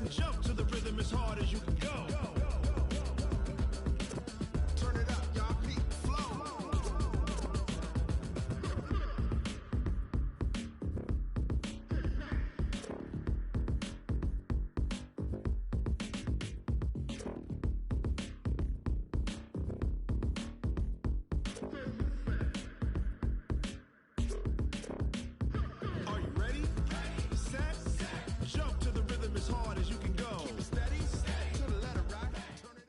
Jump to the rhythm as hard as you can go. Turn it up, y'all. Peak flow. Are you ready? Set. Jump to the rhythm as hard as you can go. Steady. To the letter, right? Turn it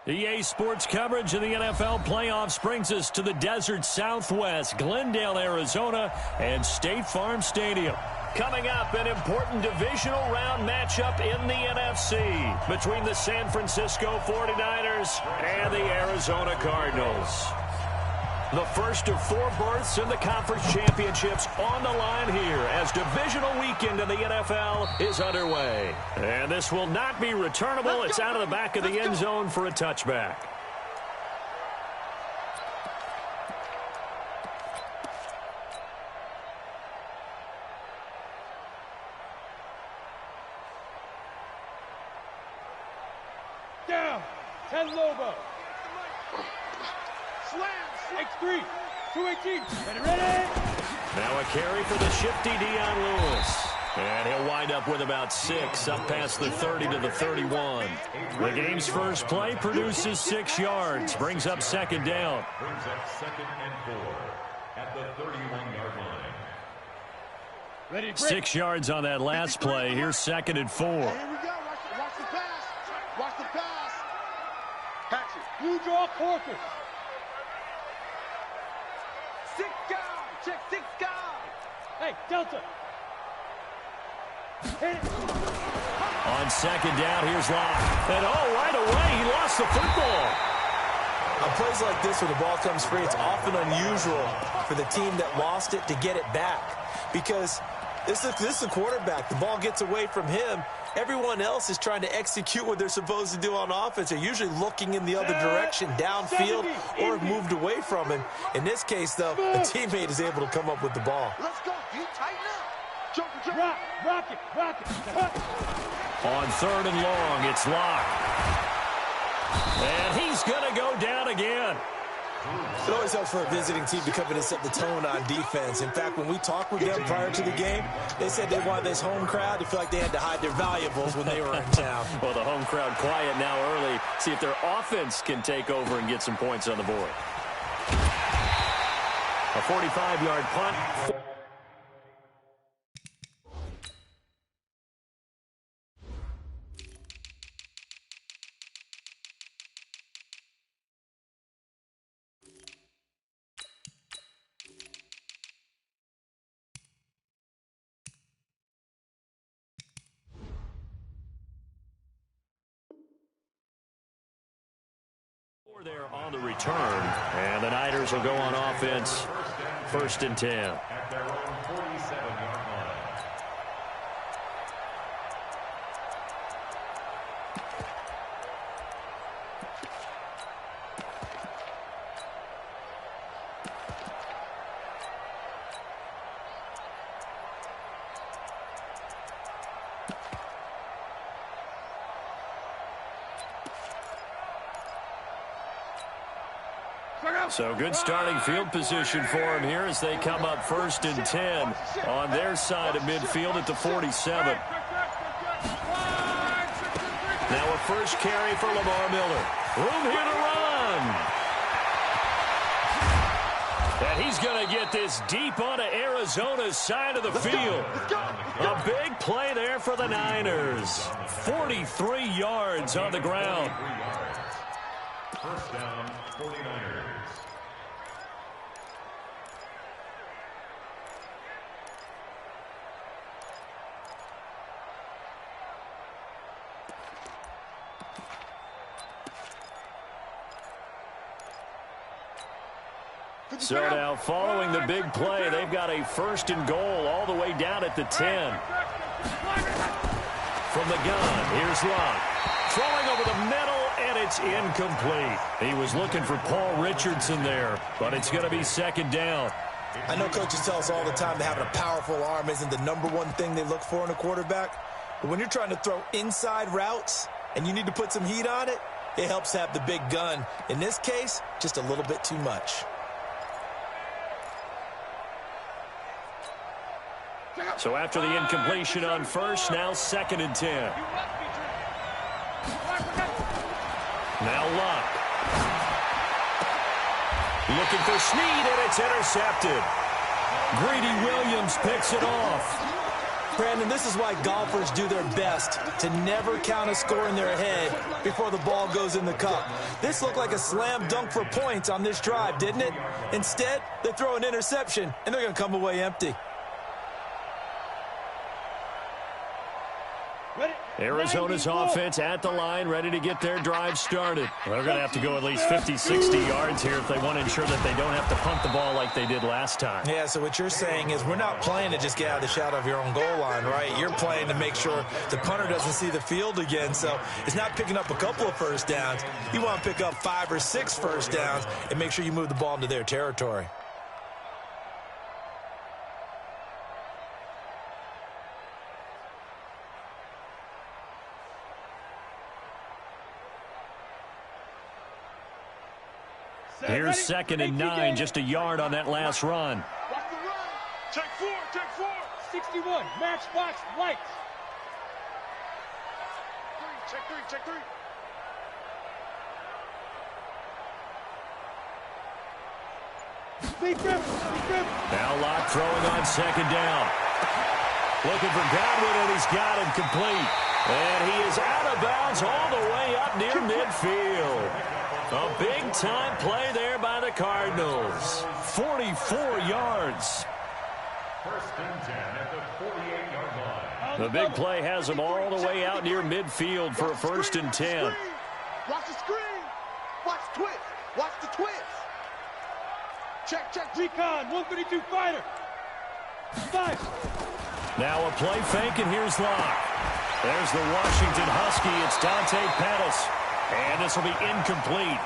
up. EA Sports coverage of the NFL playoffs brings us to the desert Southwest, Glendale, Arizona, and State Farm Stadium. Coming up, an important divisional round matchup in the NFC between the San Francisco 49ers and the Arizona Cardinals. The first of 4 berths in the conference championships on the line here as divisional weekend in the NFL is underway. And this will not be returnable. It's out of the back of the end zone for a touchback. Down. 10 Lobo. Slam. X3. 218. Ready. Now a carry for the shifty Dion Lewis. And he'll wind up with about 6 up past the 30 to the 31. The game's first play produces 6 yards. Brings up second down. Brings up 2nd and 4 at the 31-yard line. Ready. Break. 6 yards on that last play. Here's 2nd and 4. Here we go. Watch the pass. Watch the pass. Catch it. Blue draw quarter. 6 guy. Check 6 guy. Hey, Delta. Hit it. On second down, here's Locke. And right away, he lost the football. On plays like this where the ball comes free, it's often unusual for the team that lost it to get it back. Because this is the quarterback. The ball gets away from him. Everyone else is trying to execute what they're supposed to do on offense. They're usually looking in the other direction, downfield, or have moved away from him. In this case, though, a teammate is able to come up with the ball. Let's go. You tighten up. Jump. Rock it. On 3rd and long, it's Locke. And he's going to go down again. It always helps for a visiting team to come in and set the tone on defense. In fact, when we talked with them prior to the game, they said they wanted this home crowd to feel like they had to hide their valuables when they were in town. Well, the home crowd quiet now early. See if their offense can take over and get some points on the board. A 45-yard punt. There on the return, and the Niners will go on offense, 1st and 10. At their own 47-yard line. So good starting field position for him here as they come up 1st and 10 on their side of midfield at the 47. Now a first carry for Lamar Miller. Room here to run. And he's going to get this deep onto Arizona's side of the field. A big play there for the Niners. 43 yards on the ground. First down, 49ers. So now, following the big play, they've got a 1st and goal all the way down at the 10. From the gun, here's Locke. Throwing over the middle, and it's incomplete. He was looking for Paul Richardson there, but it's going to be 2nd down. I know coaches tell us all the time that having a powerful arm isn't the #1 thing they look for in a quarterback. But when you're trying to throw inside routes and you need to put some heat on it, it helps to have the big gun. In this case, just a little bit too much. So after the incompletion on first, now 2nd and 10. Now Luck. Looking for Snead, and it's intercepted. Greedy Williams picks it off. Brandon, this is why golfers do their best to never count a score in their head before the ball goes in the cup. This looked like a slam dunk for points on this drive, didn't it? Instead, they throw an interception, and they're going to come away empty. Arizona's offense at the line, ready to get their drive started. They're going to have to go at least 50, 60 yards here if they want to ensure that they don't have to punt the ball like they did last time. Yeah, so what you're saying is we're not playing to just get out of the shadow of your own goal line, right? You're playing to make sure the punter doesn't see the field again. So it's not picking up a couple of first downs. You want to pick up 5 or 6 first downs and make sure you move the ball into their territory. Here's 2nd and 9, just a yard on that last run. Watch the run. Check 4, check 4. 61, matchbox, lights. 3, check 3, check 3. Speed grip, speed grip. Now Locke throwing on 2nd down. Looking for Godwin, and he's got him complete. And he is out of bounds all the way up near midfield. A big-time play there by the Cardinals. 44 yards. 1st and 10 at the 48-yard line. The big play has them all the way out near midfield for a 1st and 10. Watch the screen. Watch twist. Watch the twist. Check, check. Recon, 132 fighter. 5. Now a play fake, and here's Locke. There's the Washington Husky. It's Dante Pettis. And this will be incomplete.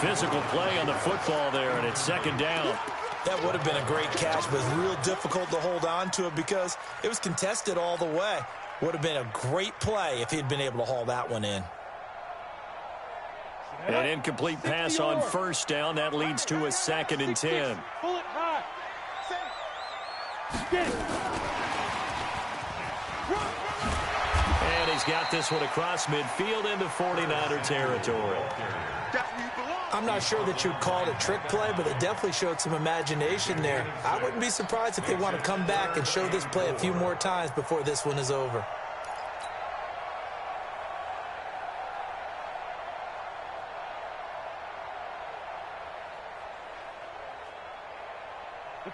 Physical play on the football there, and it's 2nd down. That would have been a great catch, but it's real difficult to hold on to it because it was contested all the way. Would have been a great play if he'd been able to haul that one in. An incomplete pass on 1st down. That leads to a 2nd and 10. Pull it high. Get it. And he's got this one across midfield into 49er territory. I'm not sure that you'd call it a trick play, but it definitely showed some imagination there. I wouldn't be surprised if they want to come back and show this play a few more times before this one is over.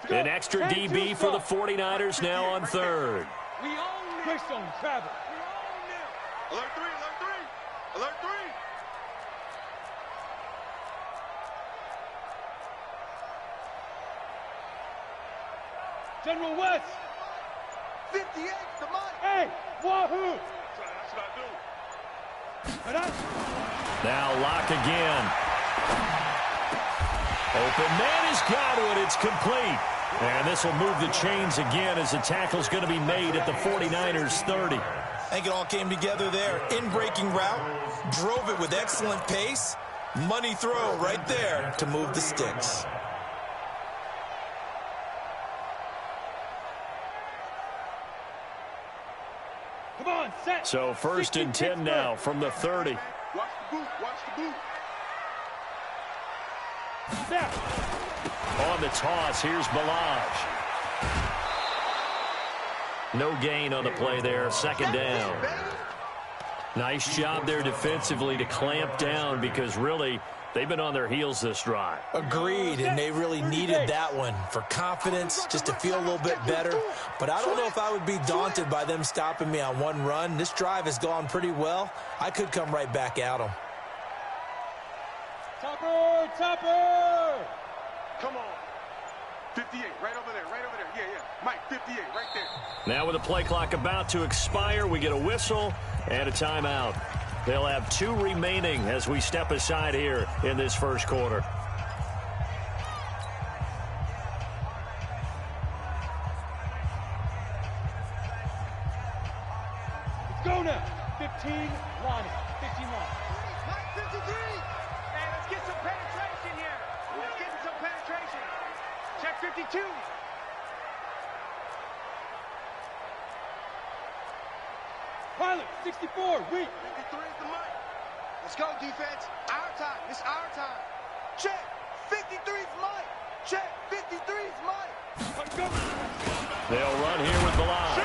An extra DB for the 49ers now on 3rd. We own it. Quick zone, travel. Alert 3, alert 3. Alert 3. General West. 58, the money. Hey, wahoo. That's what I do. And I. Now Locke again. Open man is Godwin. It's complete. And this will move the chains again as the tackle's going to be made at the 49ers 30. I think it all came together there. In-breaking route, drove it with excellent pace. Money throw right there to move the sticks. Come on, set. So 1st and 10 now from the 30. Watch the boot. Watch the boot. Snap. On the toss, here's Balaj. No gain on the play there, 2nd down. Nice job there defensively to clamp down because really they've been on their heels this drive. Agreed, and they really needed that one for confidence, just to feel a little bit better. But I don't know if I would be daunted by them stopping me on one run. This drive has gone pretty well. I could come right back at them. Topper, topper. Come on. 58, right over there, right over there. Yeah, yeah. Mike, 58, right there. Now with the play clock about to expire, we get a whistle and a timeout. They'll have 2 remaining as we step aside here in this 1st quarter. Smith, 15 line. 15 line. Mike 53. Hey, let's get some penetration here. Let's get some penetration. Check 52. Pilot, 64, weak. 53 is the mic. Let's go, defense. Our time. It's our time. Check. 53's Mike. Check. 53's Mike. They'll run here with Balaj.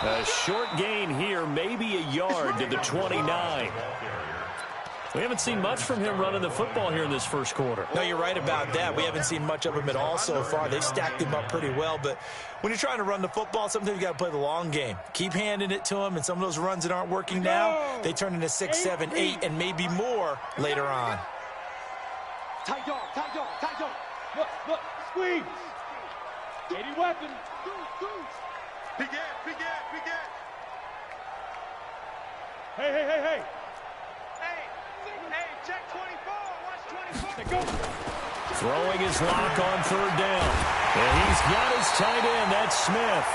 A short gain here, maybe a yard to the 29. We haven't seen much from him running the football here in this first quarter. No, you're right about that. We haven't seen much of him at all so far. They've stacked him up pretty well, but when you're trying to run the football, sometimes you got to play the long game. Keep handing it to him, and some of those runs that aren't working now, they turn into 6, 7, 8, and maybe more later on. Tight dog, tight dog, tight dog. Look, squeeze. 80 weapon. Big Ed, big Ed, big Ed. Hey. Hey, check 24. Watch 24. Go. Throwing his lock on third down. And he's got his tight end. That's Smith.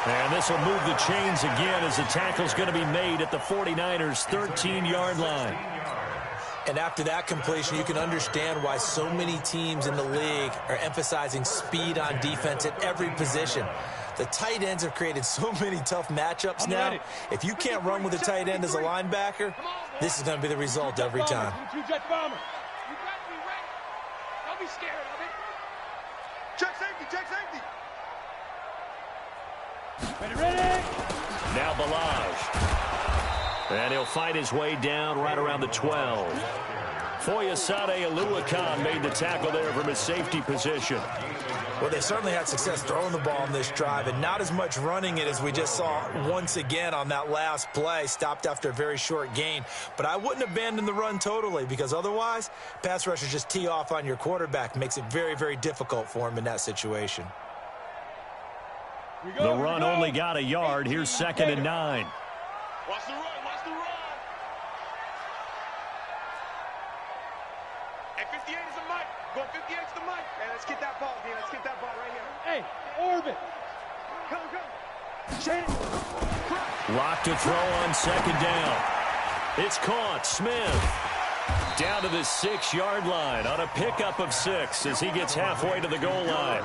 And this will move the chains again as the tackle's going to be made at the 49ers' 13-yard line. And after that completion, you can understand why so many teams in the league are emphasizing speed on defense at every position. The tight ends have created so many tough matchups now. If you can't run with a tight end as a linebacker, this is going to be the result every time. Two-jet bomber. You got to be ready. Don't be scared of it. Check safety, check safety. Ready. Now Balaj. And he'll fight his way down right around the 12. Foyesade Oluwakan made the tackle there from his safety position. Well, they certainly had success throwing the ball in this drive, and not as much running it as we just saw once again on that last play. Stopped after a very short gain. But I wouldn't abandon the run totally, because otherwise, pass rushers just tee off on your quarterback. Makes it very, very difficult for him in that situation. The run only got a yard. Here's 2nd and 9. Watch the run, watch the run. Hey, 58 is the mic. Go 58 is the mic. Hey, let's get that ball, D. Let's get that ball right here. Hey, orbit. Go. Lock to throw on 2nd down. It's caught. Smith down to the 6-yard line on a pickup of 6 as he gets halfway to the goal line.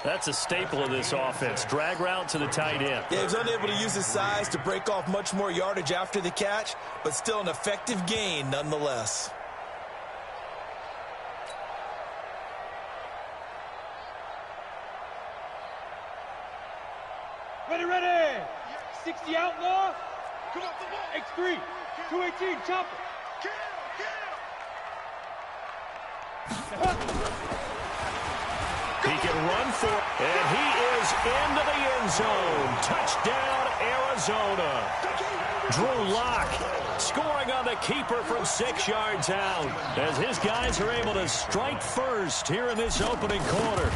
That's a staple of this offense. Drag route to the tight end. Yeah, he was unable to use his size to break off much more yardage after the catch, but still an effective gain nonetheless. Ready. 60 outlaw. Come on, come on. X3. 218 chopper. Kill. He can run for it, and he is into the end zone. Touchdown, Arizona. Drew Lock scoring on the keeper from 6 yards out as his guys are able to strike first here in this opening quarter.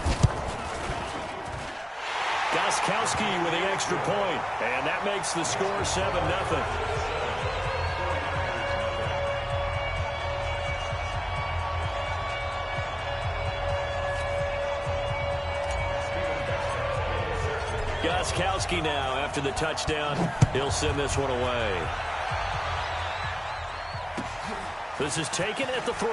Gostkowski with the extra point, and that makes the score 7-0. Gostkowski now, after the touchdown, he'll send this one away. This is taken at the 3.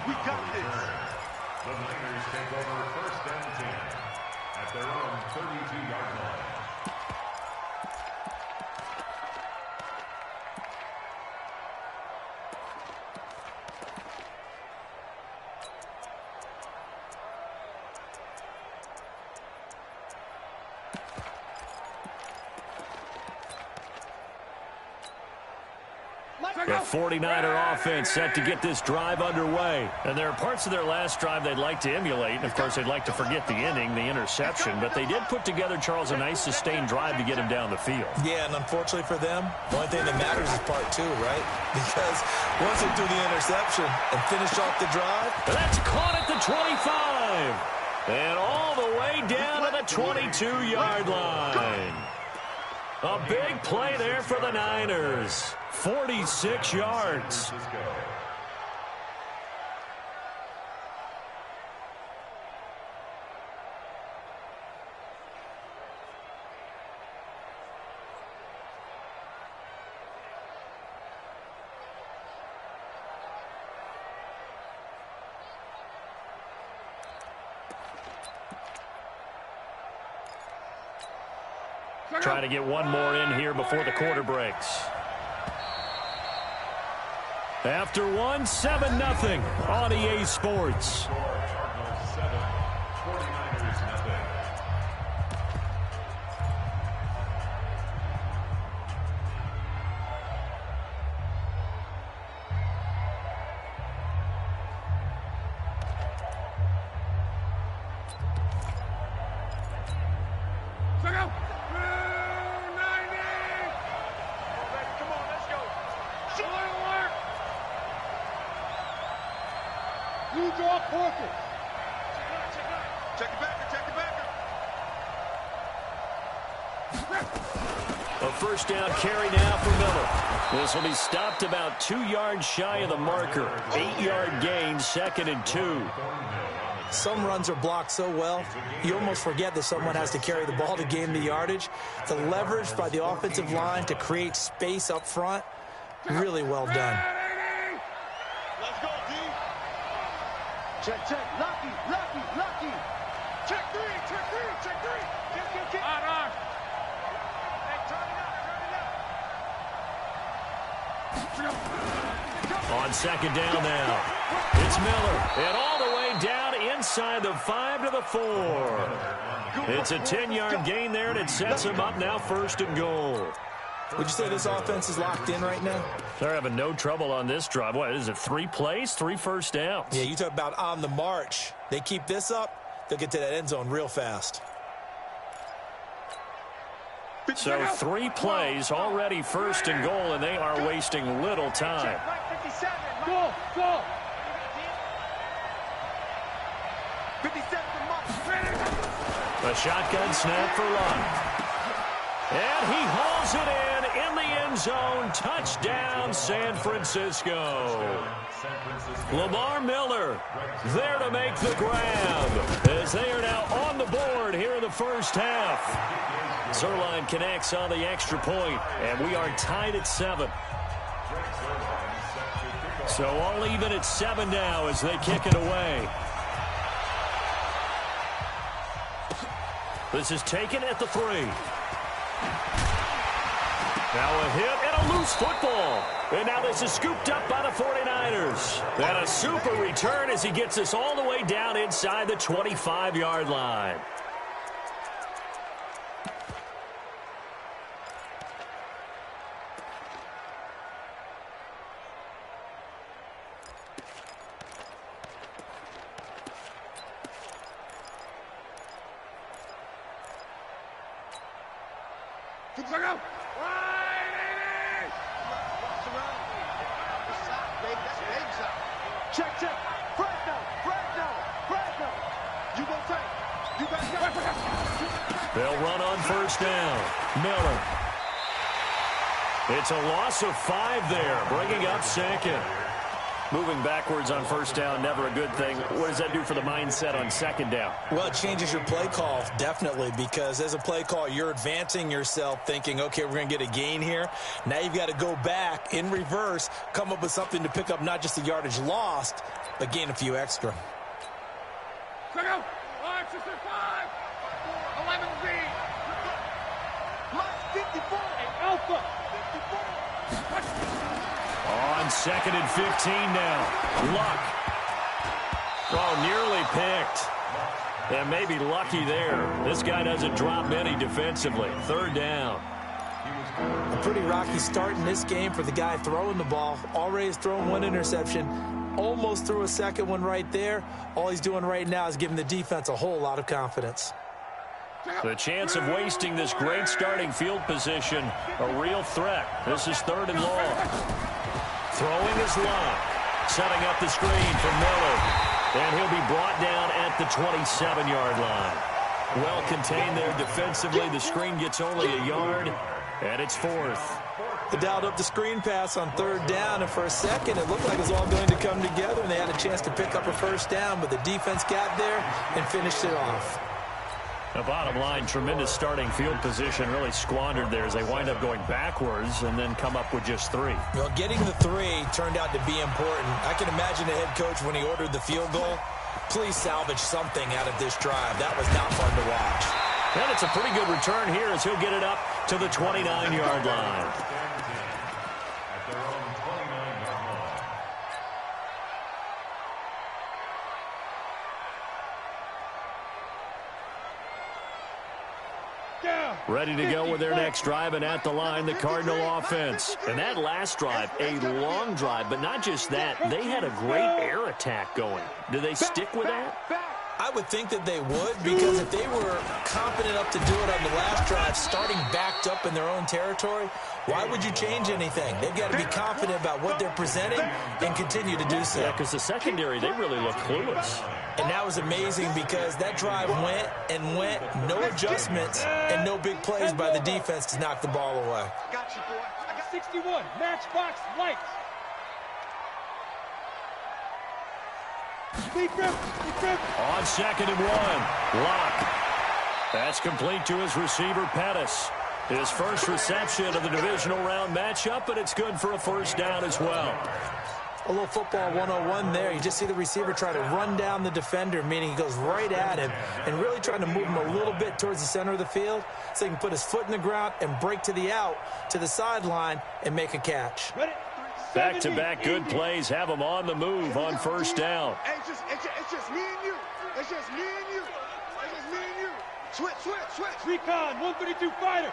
We got this. The Niners take over 1st and 10 at their own 32-yard line. The 49er offense set to get this drive underway. And there are parts of their last drive they'd like to emulate. And, of course, they'd like to forget the inning, the interception. But they did put together, Charles, a nice sustained drive to get him down the field. Yeah, and unfortunately for them, the only thing that matters is part 2, right? Because once they do the interception and finish off the drive. That's caught at the 25. And all the way down to the 22-yard line. A big play there for the Niners. 46 yards. Trying to get one more in here before the quarter breaks. After one, 7-0 on EA Sports. Cardinals 7, 49ers nothing. You draw portraits. Check it back. A first down carry now for Miller. This will be stopped about 2 yards shy of the marker. 8-yard gain, 2nd and 2. Some runs are blocked so well, you almost forget that someone has to carry the ball to gain the yardage. The leverage by the offensive line to create space up front, really well done. Let's go, D. Check. Lucky. Check three. Kick. On. Hey, turn it up. On second down now. It's Miller. And all the way down inside the 5 to the 4. It's a 10-yard gain there, and it sets him up now 1st and goal. Would you say this offense is locked in right now? They're having no trouble on this drive. What is it, 3 plays, 3 first downs? Yeah, you talk about on the march. They keep this up, they'll get to that end zone real fast. So 3 plays, already 1st and goal, and they are wasting little time. Check, right 57. Go. 57 for Mike. A shotgun snap for Luck. And he hauls it in the end zone. Touchdown, San Francisco. Lamar Miller there to make the grab as they are now on the board here in the first half. Zerline connects on the extra point, and we are tied at 7. So all even at 7 now as they kick it away. This is taken at the 3. Now a hit and a loose football. And now this is scooped up by the 49ers. And a super return as he gets us all the way down inside the 25-yard line. Check. Fresno. You gonna take. You got to. They'll run on first down. Miller. It's a loss of 5 there, bringing up 2nd. Moving backwards on first down, never a good thing. What does that do for the mindset on 2nd down? Well, it changes your play call, definitely, because as a play call, you're advancing yourself thinking, okay, we're going to get a gain here. Now you've got to go back in reverse, come up with something to pick up not just the yardage lost, but gain a few extra. Check out. 5, 11Z. Mike 54. Alpha. 54. On 2nd and 15 now. Luck. Oh, nearly picked. And maybe lucky there. This guy doesn't drop many defensively. 3rd down. A pretty rocky start in this game for the guy throwing the ball. Already has thrown 1 interception. Almost threw a 2nd one right there. All he's doing right now is giving the defense a whole lot of confidence. The chance of wasting this great starting field position, a real threat. This is 3rd and long. Throwing is Luck. Setting up the screen for Miller. And he'll be brought down at the 27-yard line. Well contained there defensively. The screen gets only a yard, and it's 4th. They dialed up the screen pass on 3rd down, and for a second it looked like it was all going to come together, and they had a chance to pick up a first down, but the defense got there and finished it off. The bottom line, tremendous starting field position, really squandered there as they wind up going backwards and then come up with just 3. Well, getting the 3 turned out to be important. I can imagine the head coach when he ordered the field goal, please salvage something out of this drive. That was not fun to watch. And it's a pretty good return here as he'll get it up to the 29-yard line. At their own 29-yard line. Ready to go with their next drive, and at the line, the Cardinal offense. And that last drive, a long drive, but not just that. They had a great air attack going. Do they stick with that? I would think that they would, because if they were confident enough to do it on the last drive, starting backed up in their own territory, why would you change anything? They've got to be confident about what they're presenting and continue to do so. Yeah, because the secondary, they really look clueless. And that was amazing because that drive went and went, no adjustments and no big plays by the defense to knock the ball away. I got you, boy. I got 61, matchbox lights. On 2nd and 1, Locke. That's complete to his receiver, Pettis. His first reception of the divisional round matchup, and it's good for a first down as well. A little football 101 there. You just see the receiver try to run down the defender, meaning he goes right at him and really trying to move him a little bit towards the center of the field so he can put his foot in the ground and break to the out, to the sideline, and make a catch. Back-to-back good plays have him on the move on first down. Hey, it's just me and you. It's just me and you. It's just me and you. Switch. Recon, 132 fighter.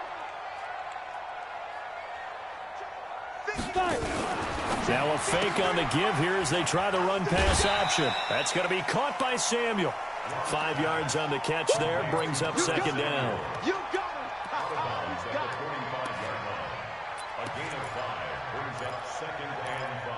Now a fake on the give here as they try to run pass option. That's going to be caught by Samuel. 5 yards on the catch there, brings up second down. You got him. A gain of 5 brings up 2nd and 5.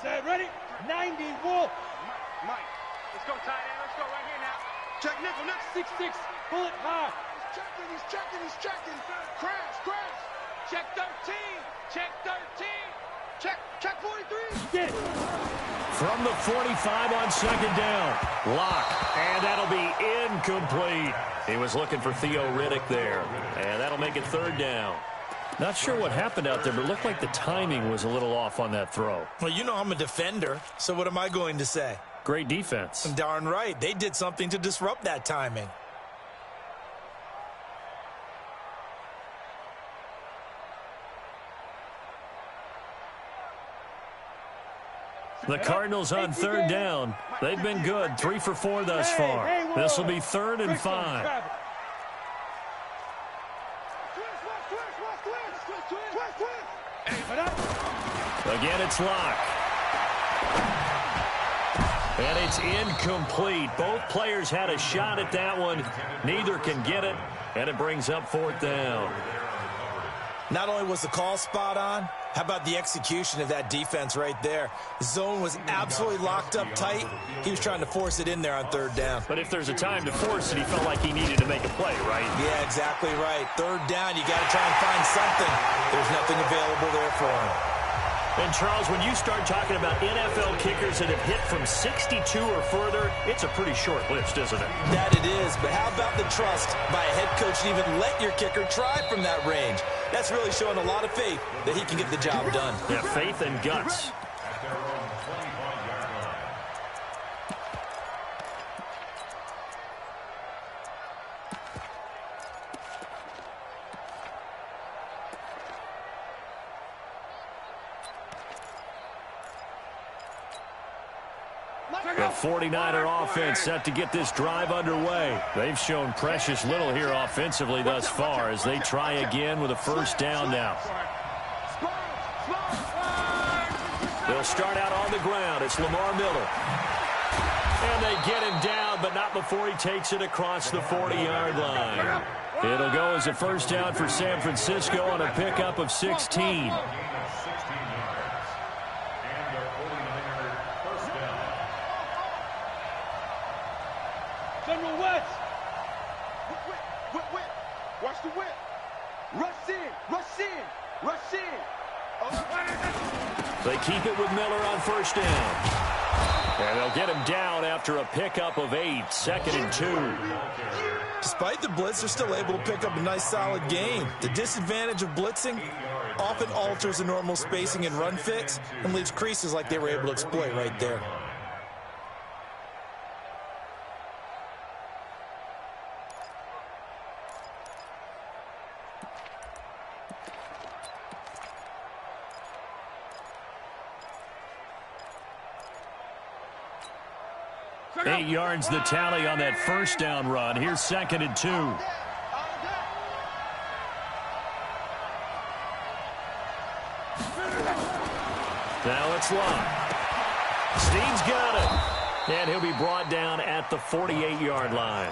Set, ready? 90, Wolf. Mike, Let's go, tight end. Let's go right here now. check nickel. 6-6, bullet high. He's checking. Crash. Check 13. Check 13. Check 43. Get it. From the 45 on second down, Locke, and that'll be incomplete. He was looking for Theo Riddick there, and that'll make it third down. Not sure what happened out there, but it looked like the timing was a little off on that throw. Well, you know I'm a defender, so what am I going to say? Great defense. Darn right. They did something to disrupt that timing. The Cardinals on third down. They've been good, 3 for 4 thus far. This will be 3rd and 5. Again, it's Locke. And it's incomplete. Both players had a shot at that one. Neither can get it, and it brings up 4th down. Not only was the call spot on, how about the execution of that defense right there? The zone was absolutely locked up tight. He was trying to force it in there on 3rd down. But if there's a time to force it, he felt like he needed to make a play, right? Yeah, exactly right. 3rd down, you got to try and find something. There's nothing available there for him. And, Charles, when you start talking about NFL kickers that have hit from 62 or further, it's a pretty short list, isn't it? That it is, but how about the trust by a head coach to even let your kicker try from that range? That's really showing a lot of faith that he can get the job done. Yeah, faith and guts. At their own 25-yard line. The 49er offense set to get this drive underway. They've shown precious little here offensively thus far as they try again with a first down now. They'll start out on the ground. It's Lamar Miller. And they get him down, but not before he takes it across the 40-yard line. It'll go as a first down for San Francisco on a pickup of 16. General West. Whip. Watch the whip. Rush in. They keep it with Miller on first down. And they'll get him down after a pickup of 8, 2nd and 2. Despite the blitz, they're still able to pick up a nice solid gain. The disadvantage of blitzing often alters the normal spacing and run fits and leaves creases like they were able to exploit right there. Eight yards the tally on that first down run. Here's 2nd and 2. Now it's Love. Steve's got it. And he'll be brought down at the 48-yard line.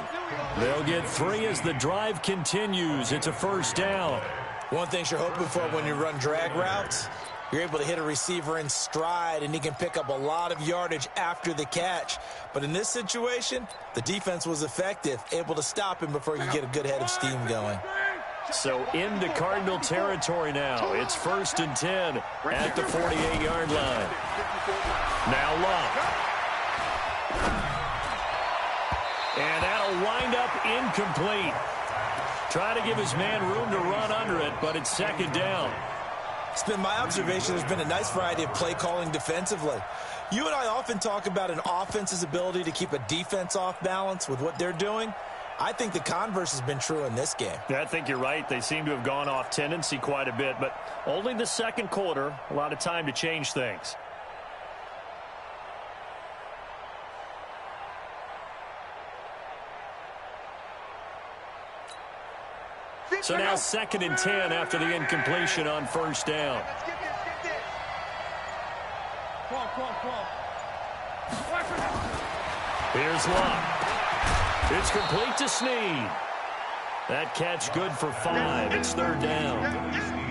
They'll get 3 as the drive continues. It's a first down. One thing you're hoping for when you run drag routes, you're able to hit a receiver in stride, and he can pick up a lot of yardage after the catch. But in this situation, the defense was effective, able to stop him before you get a good head of steam going. So into Cardinal territory now. It's 1st and 10 at the 48-yard line. Now Love. And that'll wind up incomplete. Trying to give his man room to run under it, but it's 2nd down. It's been my observation there's been a nice variety of play calling defensively. You and I often talk about an offense's ability to keep a defense off balance with what they're doing. I think the converse has been true in this game. Yeah, I think you're right. They seem to have gone off tendency quite a bit, but only the second quarter, a lot of time to change things. So now 2nd and 10 after the incompletion on first down. Let's get this. Here's Love. It's complete to Snead. That catch good for 5. It's 3rd down.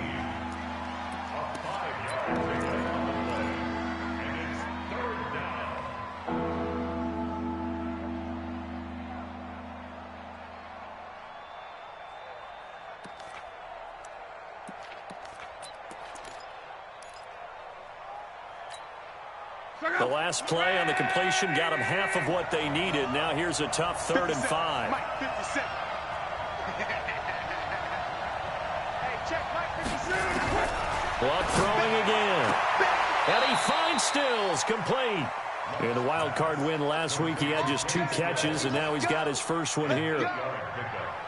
The last play on the completion got them half of what they needed. Now here's a tough 3rd and 5. Luck throwing again. And he finds Stills, complete. In the wild card win last week, he had just 2 catches, and now he's got his first one here.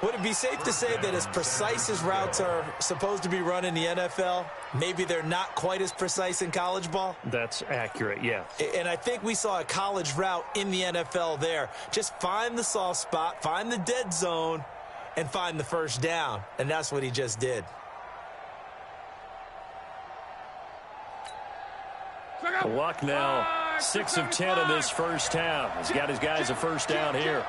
Would it be safe to say that as precise as routes are supposed to be run in the NFL, maybe they're not quite as precise in college ball? That's accurate, yeah. And I think we saw a college route in the NFL there. Just find the soft spot, find the dead zone, and find the first down. And that's what he just did. Luck now 6 of 10 in this first half. He's got his guys a first down here.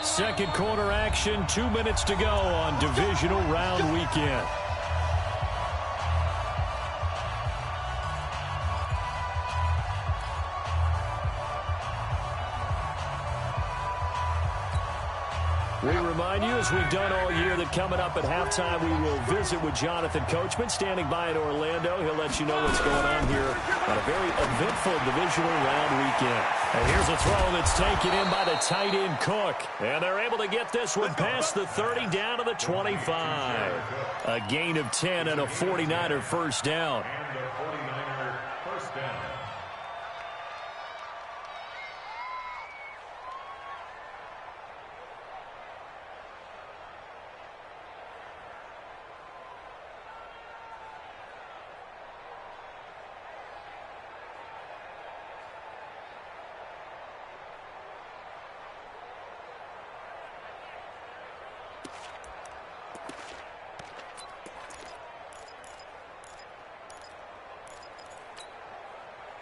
Second quarter action, 2 minutes to go on divisional round weekend. We remind you, as we've done all year, that coming up at halftime, we will visit with Jonathan Coachman, standing by in Orlando. He'll let you know what's going on here on a very eventful divisional round weekend. And here's a throw that's taken in by the tight end Cook. And they're able to get this one past the 30 down to the 25. A gain of 10 and a 49er first down. And the 49er first down.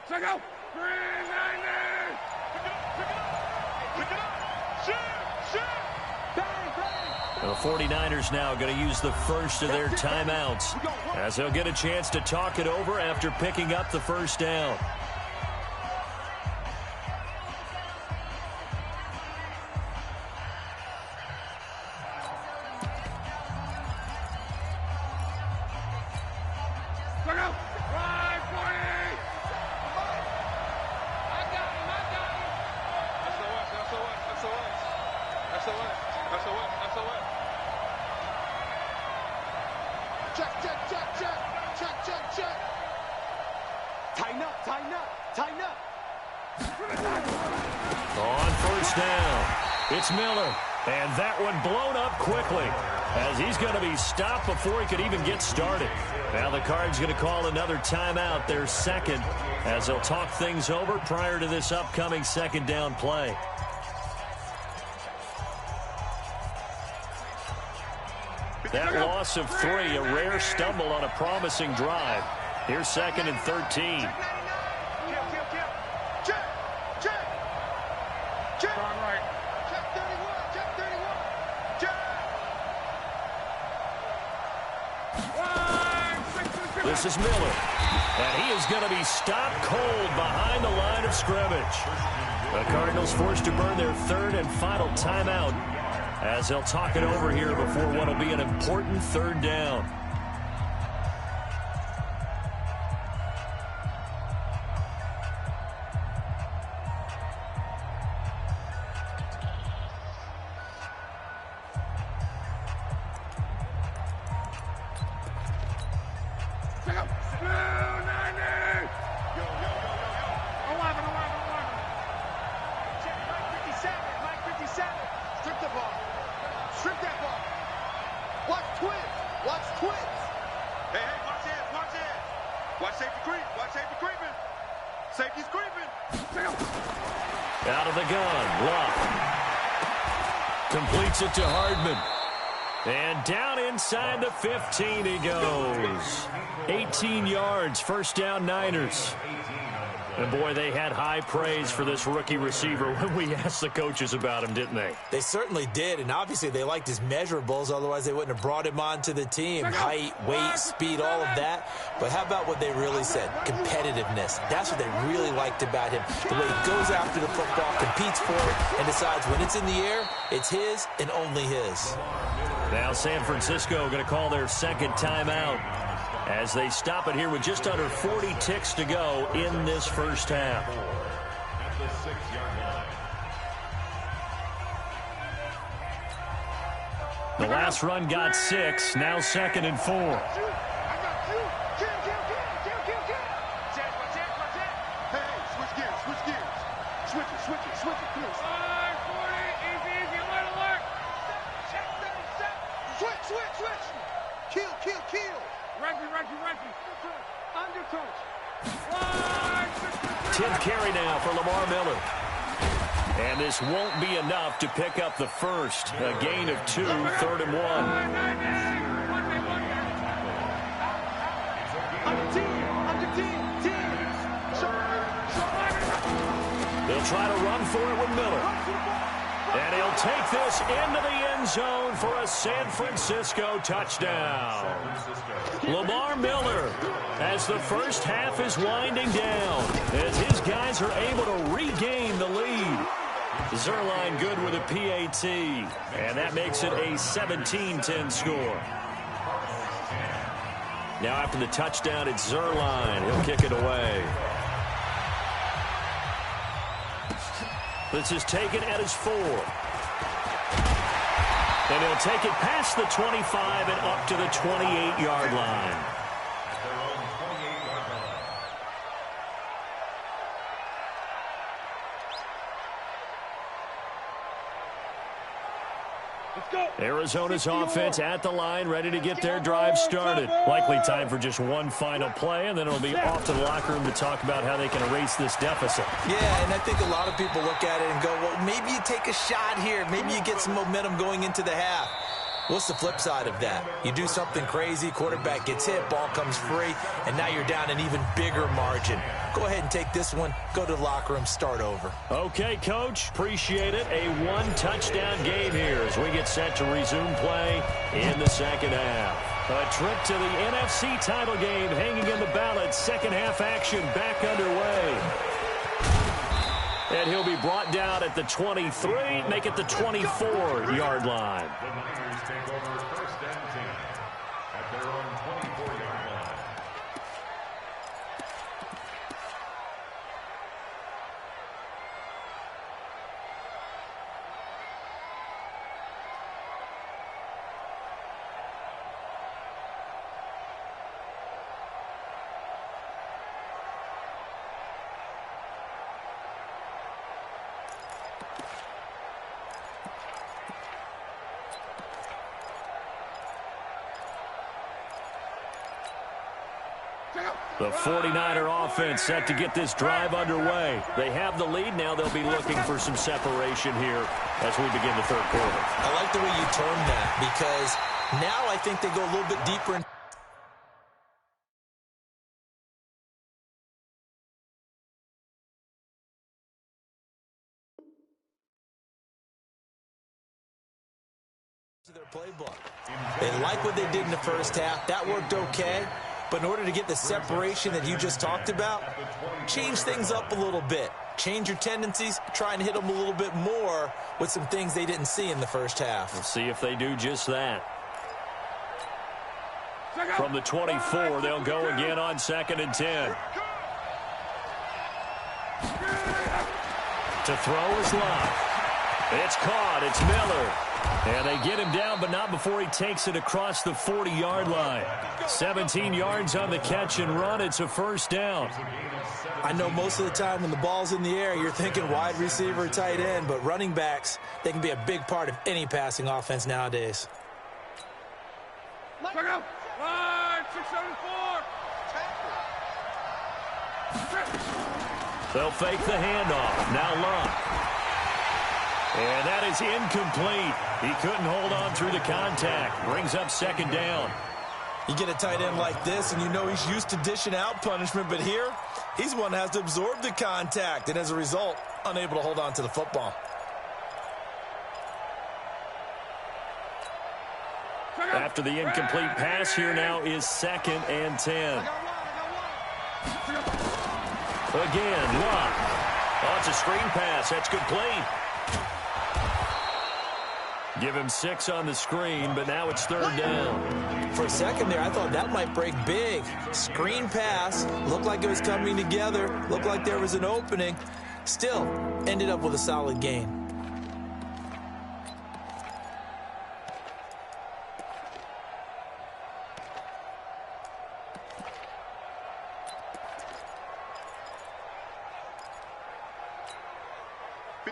Check out! 390! Pick it up! Shoot! Bang, bang! The 49ers now going to use the first of their timeouts as they'll get a chance to talk it over after picking up the first down. Check, check, check, check. Check, check, check. Tighten up, tighten up, tighten up. On first down, it's Miller. And that one blown up quickly as he's going to be stopped before he could even get started. Now the Cards going to call another timeout, their second, as they'll talk things over prior to this upcoming second down play. That loss of 3, a rare stumble on a promising drive. Here's 2nd and 13. Check 31, check 31. Check. This is Miller. And he is going to be stopped cold behind the line of scrimmage. The Cardinals forced to burn their 3rd and final timeout as they'll talk it over here before what will be an important 3rd down. Out of the gun, Luck. Completes it to Hardman. And down inside the 15 he goes. 18 yards, first down Niners. And boy, they had high praise for this rookie receiver when we asked the coaches about him, didn't they? They certainly did, and obviously they liked his measurables, otherwise they wouldn't have brought him onto the team. Height, weight, speed, all of that. But how about what they really said? Competitiveness. That's what they really liked about him. The way he goes after the football, competes for it, and decides when it's in the air, it's his and only his. Now San Francisco going to call their 2nd timeout as they stop it here with just under 40 ticks to go in this first half. At the 6-yard line. The last run got 6, now 2nd and 4. I got you. Kill. Hey, switch gears. Switch it, please. 40, easy, little alert. Check 37. Switch. Kill. Reggie. Under coach. 10th carry now for Lamar Miller. And this won't be enough to pick up the first. A gain of 2, 3rd and 1. Under team. They'll try to run for it with Miller. And he'll take this into the end zone for a San Francisco touchdown. Lamar Miller, as the first half is winding down, as his guys are able to regain the lead. Zuerlein good with a PAT, and that makes it a 17-10 score. Now after the touchdown, it's Zuerlein. He'll kick it away. This is taken at his 4. And he'll take it past the 25 and up to the 28-yard line. Arizona's offense at the line, ready to get their drive started. Likely time for just one final play, and then it'll be off to the locker room to talk about how they can erase this deficit. Yeah, and I think a lot of people look at it and go, well, maybe you take a shot here. Maybe you get some momentum going into the half. What's the flip side of that? You do something crazy, quarterback gets hit, ball comes free, and now you're down an even bigger margin. Go ahead and take this one, go to the locker room, start over. Okay, Coach, appreciate it. A one-touchdown game here as we get set to resume play in the second half. A trip to the NFC title game hanging in the balance. Second half action back underway. And he'll be brought down at the 23, make it the 24-yard line. The Niners take over 1st and 10 at their own 24-yard line. The 49er offense set to get this drive underway. They have the lead now. They'll be looking for some separation here as we begin the third quarter. I like the way you termed that because now I think they go a little bit deeper in. Their playbook. They like what they did in the first half. That worked okay. But in order to get the separation that you just talked about, change things up a little bit. Change your tendencies, try and hit them a little bit more with some things they didn't see in the first half. We'll see if they do just that. From the 24, they'll go again on 2nd and 10. To throw is Love. It's caught. It's Miller. And they get him down, but not before he takes it across the 40-yard line. 17 yards on the catch and run. It's a first down. I know most of the time when the ball's in the air, you're thinking wide receiver, tight end, but running backs, they can be a big part of any passing offense nowadays. Line 674. They'll fake the handoff. Now Love. And that is incomplete. He couldn't hold on through the contact. Brings up 2nd down. You get a tight end like this, and you know he's used to dishing out punishment, but here, he's one that has to absorb the contact, and as a result, unable to hold on to the football. After the incomplete pass, here now is 2nd and 10. Again, Love. Oh, it's a screen pass. That's complete. Give him 6 on the screen, but now it's 3rd down. For a second there, I thought that might break big. Screen pass, looked like it was coming together, looked like there was an opening. Still, ended up with a solid gain.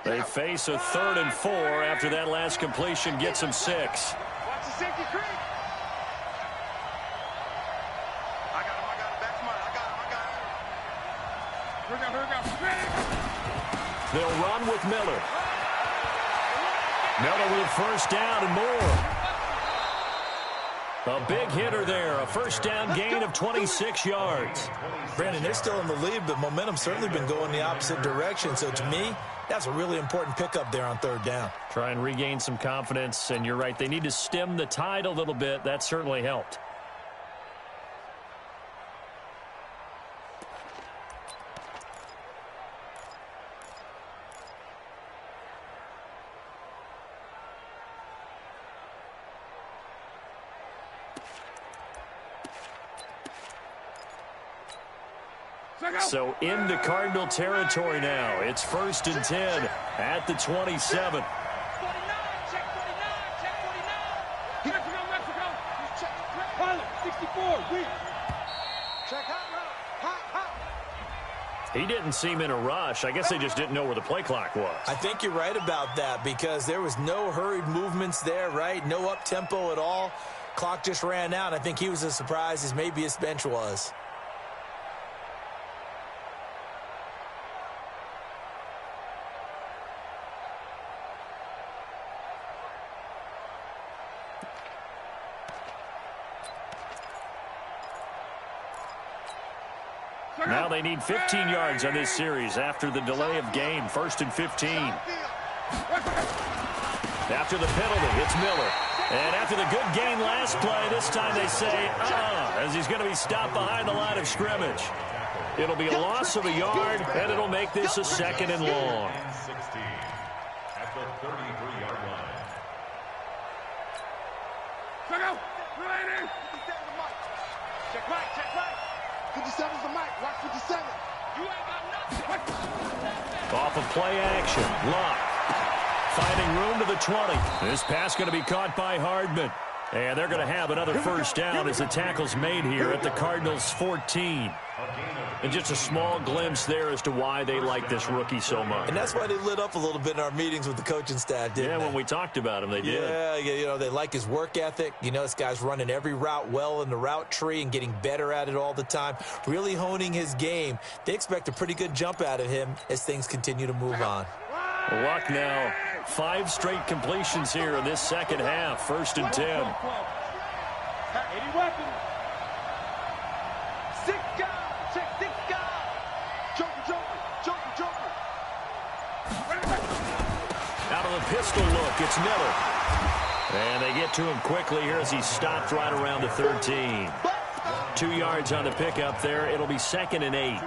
They face a 3rd and 4 after that last completion gets them 6. Watch the safety creep. I got him. Back to mine. I got him. Here we go. They'll run with Miller. Miller with first down and more. A big hitter there. A first down gain of 26 yards. Brandon, they're still in the lead, but momentum's certainly been going the opposite direction. So to me, that's a really important pickup there on 3rd down. Try and regain some confidence, and you're right. They need to stem the tide a little bit. That certainly helped. So into Cardinal territory now. It's 1st and 10 at the 27. 49, check 49. Mexico. Pilot, 64, weak. Check hot. He didn't seem in a rush. I guess they just didn't know where the play clock was. I think you're right about that because there was no hurried movements there, right? No up-tempo at all. Clock just ran out. I think he was as surprised as maybe his bench was. Now they need 15 yards on this series after the delay of game. 1st and 15. After the penalty, it's Miller. And after the good gain last play, this time they say, as he's going to be stopped behind the line of scrimmage. It'll be a loss of a yard, and it'll make this a 2nd and long. At the 33-yard line. Check right. 57's the mic. Watch 57. You ain't got nothing. Off of play action. Love. Finding room to the 20. This pass going to be caught by Hardman. And they're going to have another first down as the tackle's made here at the Cardinals' 14. And just a small glimpse there as to why they like this rookie so much. And that's why they lit up a little bit in our meetings with the coaching staff, didn't they? When we talked about him, they did. Yeah, you know, they like his work ethic. You know, this guy's running every route well in the route tree and getting better at it all the time, really honing his game. They expect a pretty good jump out of him as things continue to move on. Luck now. 5 straight completions here in this second half. 1st and 10. 80 weapons. 6 guys. Check 6 guys. Joker. Out of the pistol look, it's Miller. And they get to him quickly here as he stopped right around the 13. 2 yards on the pickup there. It'll be 2nd and 8.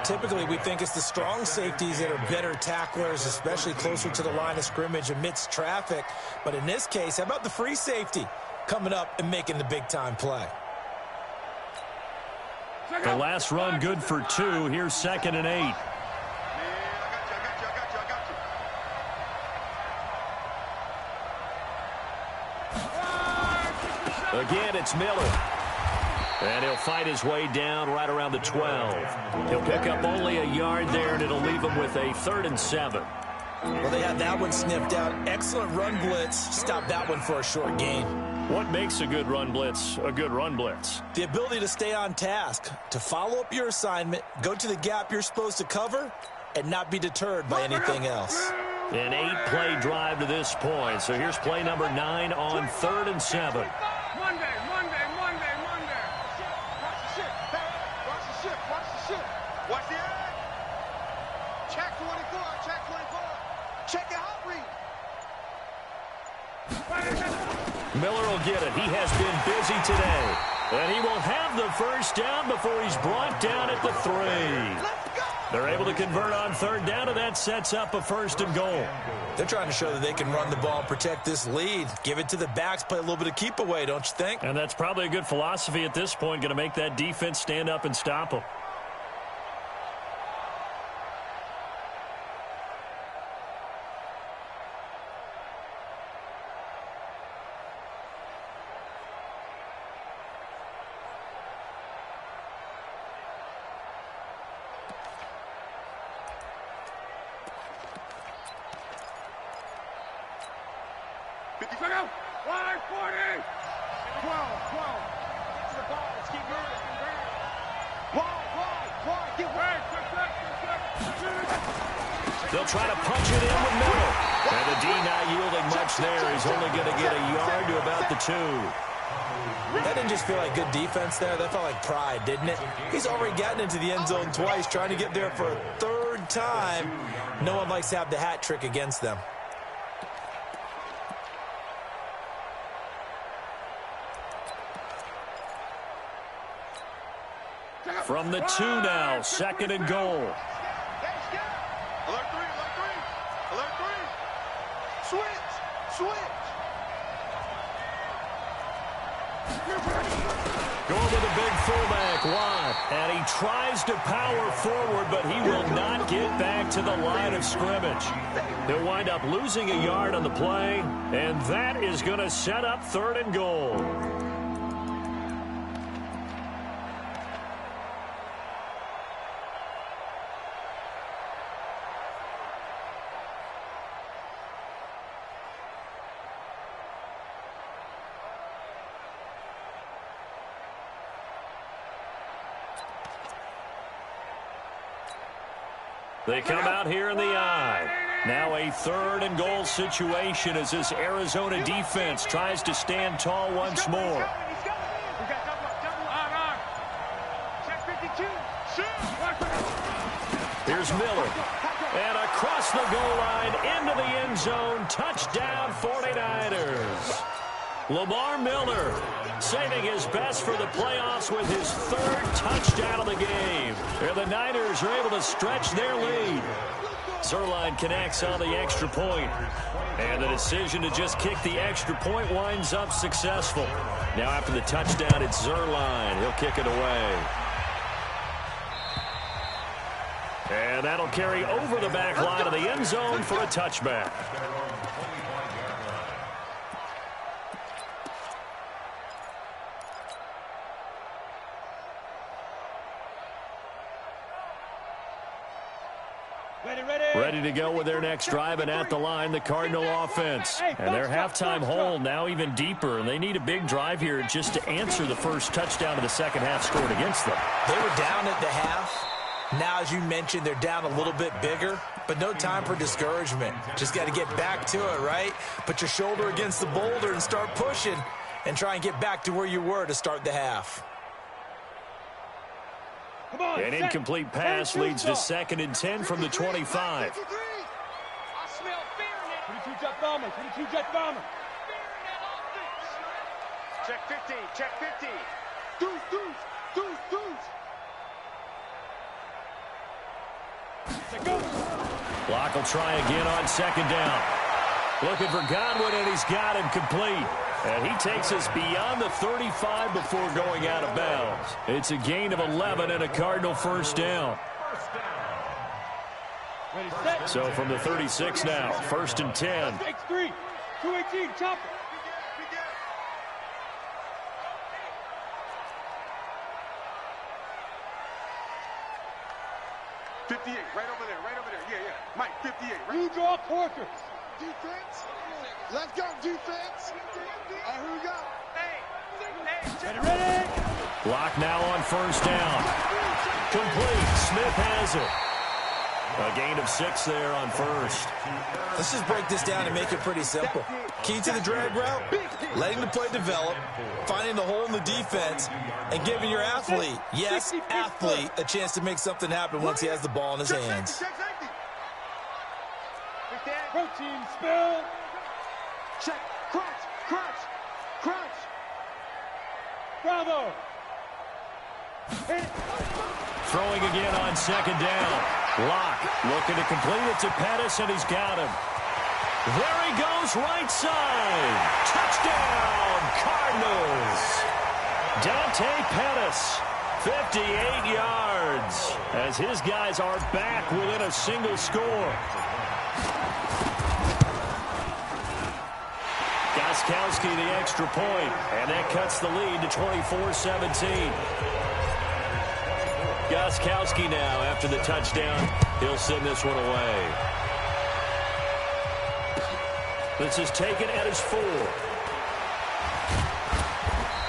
Typically, we think it's the strong safeties that are better tacklers, especially closer to the line of scrimmage amidst traffic. But in this case, how about the free safety coming up and making the big-time play? The last run good for 2. Here's 2nd and 8. Again, it's Miller. And he'll fight his way down right around the 12. He'll pick up only a yard there, and it'll leave him with a 3rd and 7. Well, they had that one sniffed out. Excellent run blitz. Stop that one for a short gain. What makes a good run blitz a good run blitz? The ability to stay on task, to follow up your assignment, go to the gap you're supposed to cover, and not be deterred by anything else. An 8-play drive to this point. So here's play number 9 on 3rd and 7. Monday. Watch the eye. Check 24. Check your hot read. Miller will get it. He has been busy today. And he will have the first down before he's brought down at the 3. They're able to convert on 3rd down, and that sets up a 1st and goal. They're trying to show that they can run the ball and protect this lead. Give it to the backs, play a little bit of keep away, don't you think? And that's probably a good philosophy at this point, going to make that defense stand up and stop them. They'll try to punch it in with Miller. And the D not yielding much there. He's only going to get a yard to about the 2. That didn't just feel like good defense there. That felt like pride, didn't it? He's already gotten into the end zone twice, trying to get there for a 3rd time. No one likes to have the hat trick against them. From the 2 now, 2nd and goal. Alert 3. Switch. Going to the big fullback, Watt. And he tries to power forward, but he will not get back to the line of scrimmage. He'll wind up losing a yard on the play, and that is going to set up 3rd and goal. They come out here in the eye. Now a 3rd and goal situation as this Arizona defense tries to stand tall once more. He's got double on. Check 52. Here's Miller. And across the goal line into the end zone. Touchdown 49ers. Lamar Miller saving his best for the playoffs with his 3rd touchdown of the game. And the Niners are able to stretch their lead. Zerline connects on the extra point. And the decision to just kick the extra point winds up successful. Now after the touchdown, it's Zerline. He'll kick it away. And that'll carry over the back line of the end zone for a touchback. Ready to go with their next drive, and at the line, the Cardinal offense. And their halftime hole now even deeper, and they need a big drive here just to answer the first touchdown of the second half scored against them. They were down at the half. Now, as you mentioned, they're down a little bit bigger, but no time for discouragement. Just got to get back to it, right? Put your shoulder against the boulder and start pushing and try and get back to where you were to start the half. An incomplete pass leads to 2nd and 10 from the 25. I smell fear in it. 22 jet bomber, 22 jet bomber. Check 50, check 50. Deuce, deuce, deuce, deuce. Block will try again on 2nd down. Looking for Godwin, and he's got him complete. And he takes us beyond the 35 before going out of bounds. It's a gain of 11 and a Cardinal first down. So from the 36 now, 1st and 10. X3, 218, chopper. Right over there. Yeah. Mike, 58. Right. You draw quarters. Defense. Let's go, defense. All right, who we got? Hey, Ready. Block now on 1st down. Complete. Smith has it. A gain of 6 there on 1st. Let's just break this down and make it pretty simple. Key to the drag route, letting the play develop, finding the hole in the defense, and giving your athlete, yes, athlete, a chance to make something happen once he has the ball in his hands. Protein spill. Check. Crunch. Bravo. Throwing again on 2nd down. Locke looking to complete it to Pettis, and he's got him. There he goes, right side. Touchdown, Cardinals. Dante Pettis, 58 yards, as his guys are back within a single score. Gostkowski the extra point, and that cuts the lead to 24-17. Gostkowski now, after the touchdown, he'll send this one away. This is taken at his 4.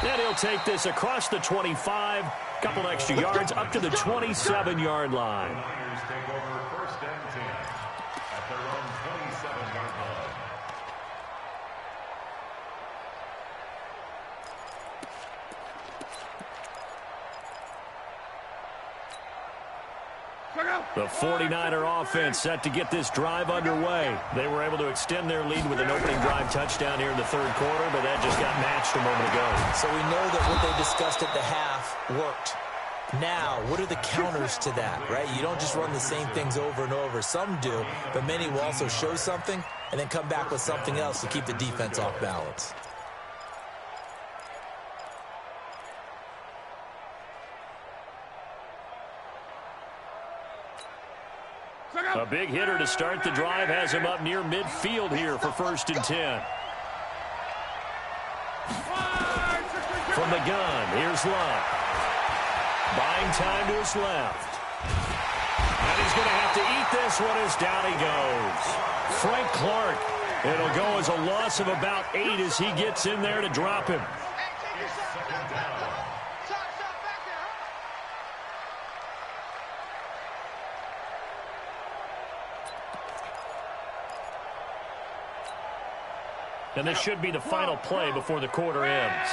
And he'll take this across the 25, couple extra yards up to the 27-yard line. Niners take over 1st and 10 at their own 27-yard line. The 49er offense set to get this drive underway. They were able to extend their lead with an opening drive touchdown here in the 3rd quarter, but that just got matched a moment ago. So we know that what they discussed at the half worked. Now, what are the counters to that, right? You don't just run the same things over and over. Some do, but many will also show something and then come back with something else to keep the defense off balance. A big hitter to start the drive has him up near midfield here for 1st and 10. From the gun, here's Love. Buying time to his left. And he's going to have to eat this one as down he goes. Frank Clark. It'll go as a loss of about 8 as he gets in there to drop him. And this should be the final play before the quarter ends.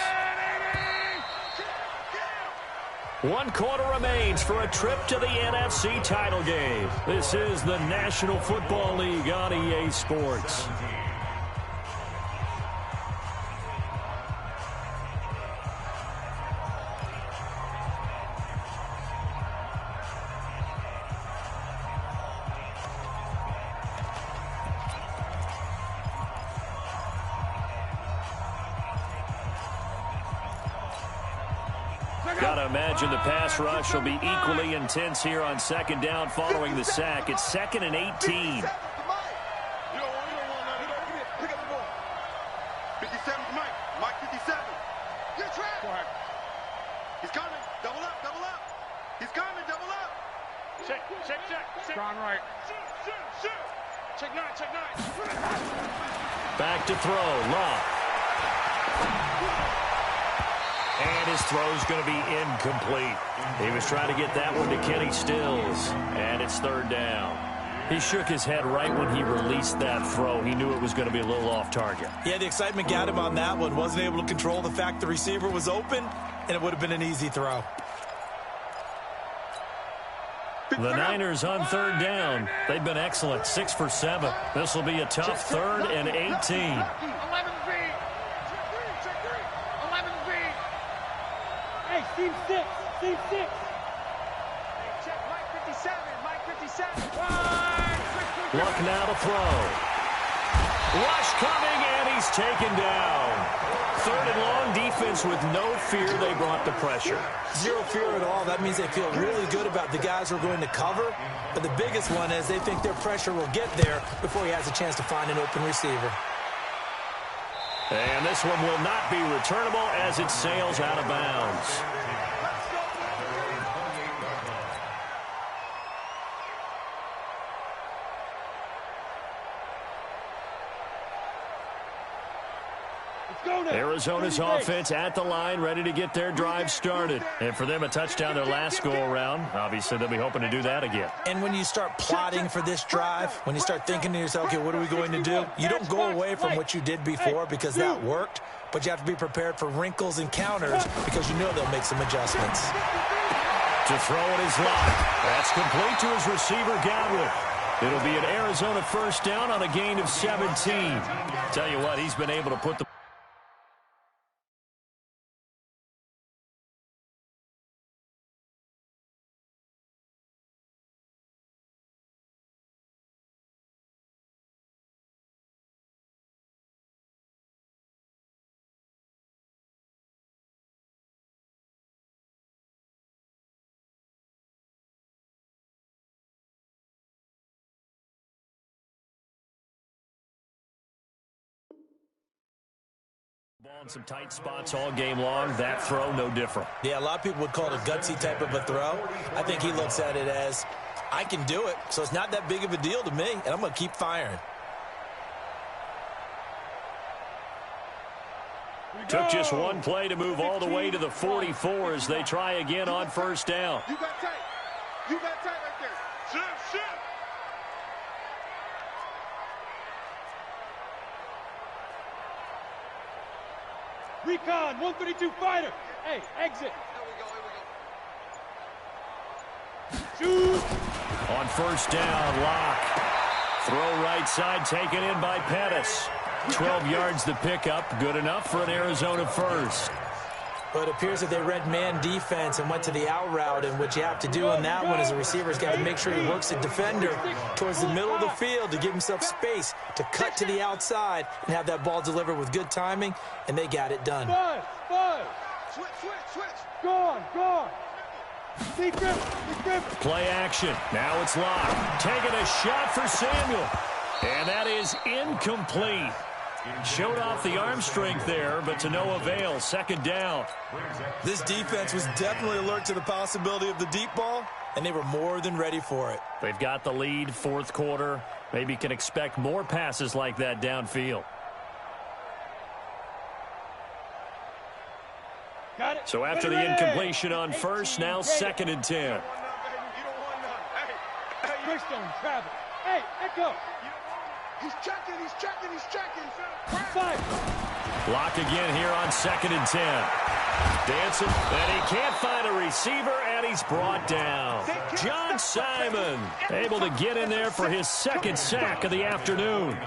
1 quarter remains for a trip to the NFC title game. This is the National Football League on EA Sports. Gotta imagine the pass rush will be equally intense here on 2nd down following the sack. It's 2nd and 18. You don't want that. Pick up the ball. 57 to Mike. Mike 57. You're trapped. He's coming. Double up. He's coming. Double up. Check. Gone right. Check 9. Back to throw. Love. And his throw's going to be incomplete. He was trying to get that one to Kenny Stills. And it's third down. He shook his head right when he released that throw. He knew it was going to be a little off target. Yeah, the excitement got him on that one. Wasn't able to control the fact the receiver was open, and it would have been an easy throw. The Niners on third down. They've been excellent, 6 for 7. This will be a tough 3rd and 18. 11 feet. Hey, team 6. Check Mike 57. Luck now to throw. Rush coming, and he's taken down. 3rd and long, defense with no fear. They brought the pressure. Zero fear at all. That means they feel really good about the guys who are going to cover. But the biggest one is they think their pressure will get there before he has a chance to find an open receiver. And this one will not be returnable as it sails out of bounds. Arizona's offense at the line, ready to get their drive started. And for them, a touchdown their last go-around. Obviously, they'll be hoping to do that again. And when you start plotting for this drive, when you start thinking to yourself, okay, what are we going to do? You don't go away from what you did before because that worked, but you have to be prepared for wrinkles and counters because you know they'll make some adjustments. To throw it is Locke. That's complete to his receiver, Godwin. It'll be an Arizona first down on a gain of 17. Tell you what, he's been able to put the ball in some tight spots all game long. That throw, no different. Yeah, a lot of people would call it a gutsy type of a throw. I think he looks at it as, I can do it, so it's not that big of a deal to me, and I'm going to keep firing. Took just one play to move all the way to the 44 as they try again on first down. You got tight. You got tight right there. Shoot. Recon, 132 fighter. Hey, exit. Shoot. On first down, Locke. Throw right side, taken in by Pettis. 12 yards the pickup, good enough for an Arizona first. But it appears that they read man defense and went to the out route, and what you have to do on that one is a receiver's got to make sure he works the defender towards the middle of the field to give himself space to cut to the outside and have that ball delivered with good timing, and they got it done. Buzz. Switch. Gone. Play action. Now it's Locke. Taking a shot for Samuel. And that is incomplete. Showed off the arm strength there, but to no avail. Second down. This defense was definitely alert to the possibility of the deep ball, and they were more than ready for it. They've got the lead, fourth quarter. Maybe can expect more passes like that downfield. Got it. So after the incompletion on first, now 2nd and 10. Christian, travel. Hey, echo. He's checking. Block again here on 2nd and 10. Dancing, and he can't find a receiver, and he's brought down. John Simon able to get in there for his 2nd sack of the afternoon.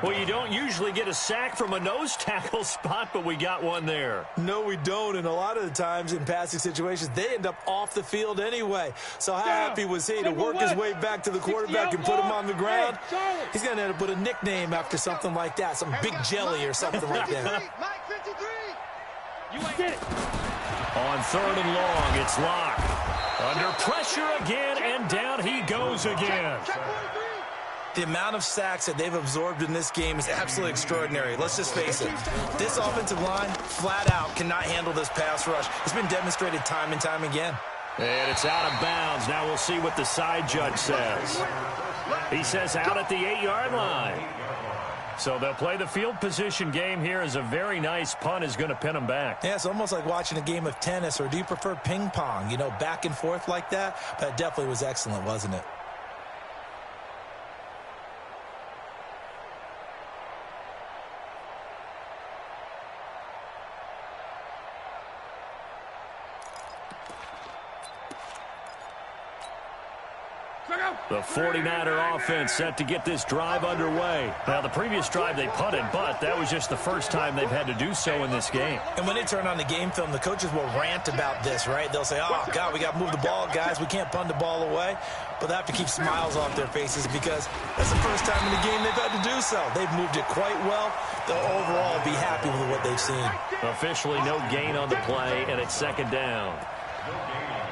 Well, you don't usually get a sack from a nose tackle spot, but we got one there. No, we don't, and a lot of the times in passing situations, they end up off the field anyway. So how happy was he to work his way back to the quarterback and put him on the ground? He's going to end up with a nickname after something like that, some Big Jelly or something like that. Mike 53. You ain't get it. On 3rd and long, it's Locke. Under pressure again, and down he goes again. Check 43. The amount of sacks that they've absorbed in this game is absolutely extraordinary. Let's just face it. This offensive line, flat out, cannot handle this pass rush. It's been demonstrated time and time again. And it's out of bounds. Now we'll see what the side judge says. He says out at the 8-yard line. So they'll play the field position game here as a very nice punt is going to pin them back. Yeah, it's almost like watching a game of tennis, or do you prefer ping pong? You know, back and forth like that? But it definitely was excellent, wasn't it? The 49er offense set to get this drive underway. Now, the previous drive they punted, but that was just the first time they've had to do so in this game. And when they turn on the game film, the coaches will rant about this, right? They'll say, oh, God, we got to move the ball, guys. We can't punt the ball away. But they have to keep smiles off their faces because that's the first time in the game they've had to do so. They've moved it quite well. They'll overall be happy with what they've seen. Officially no gain on the play, and it's second down.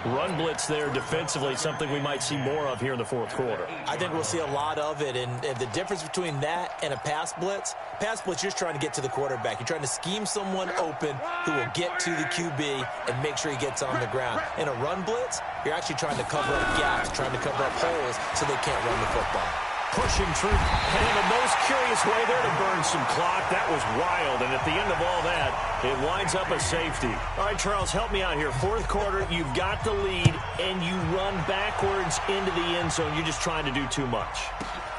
Run blitz there defensively, something we might see more of here in the fourth quarter. I think we'll see a lot of it, and the difference between that and a pass blitz, you're just trying to get to the quarterback. You're trying to scheme someone open who will get to the QB and make sure he gets on the ground. In a run blitz, you're actually trying to cover up gaps, trying to cover up holes so they can't run the football. Pushing through, and in the most curious way there to burn some clock. That was wild, and at the end of all that, it winds up a safety. All right, Charles, help me out here. Fourth quarter, you've got the lead, and you run backwards into the end zone. You're just trying to do too much.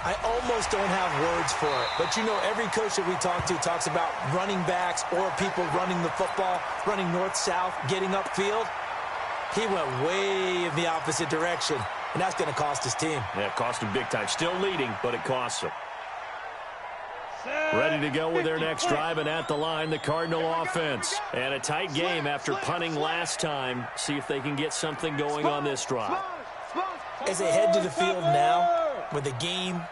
I almost don't have words for it, but you know every coach that we talk to talks about running backs or people running the football, running north-south, getting upfield. He went way in the opposite direction. And that's going to cost his team. Yeah, it cost him big time. Still leading, but it costs him. Ready to go with their next drive, and at the line, the Cardinal offense. And a tight game after punting last time. See if they can get something going on this drive. As they head to the field now, with the game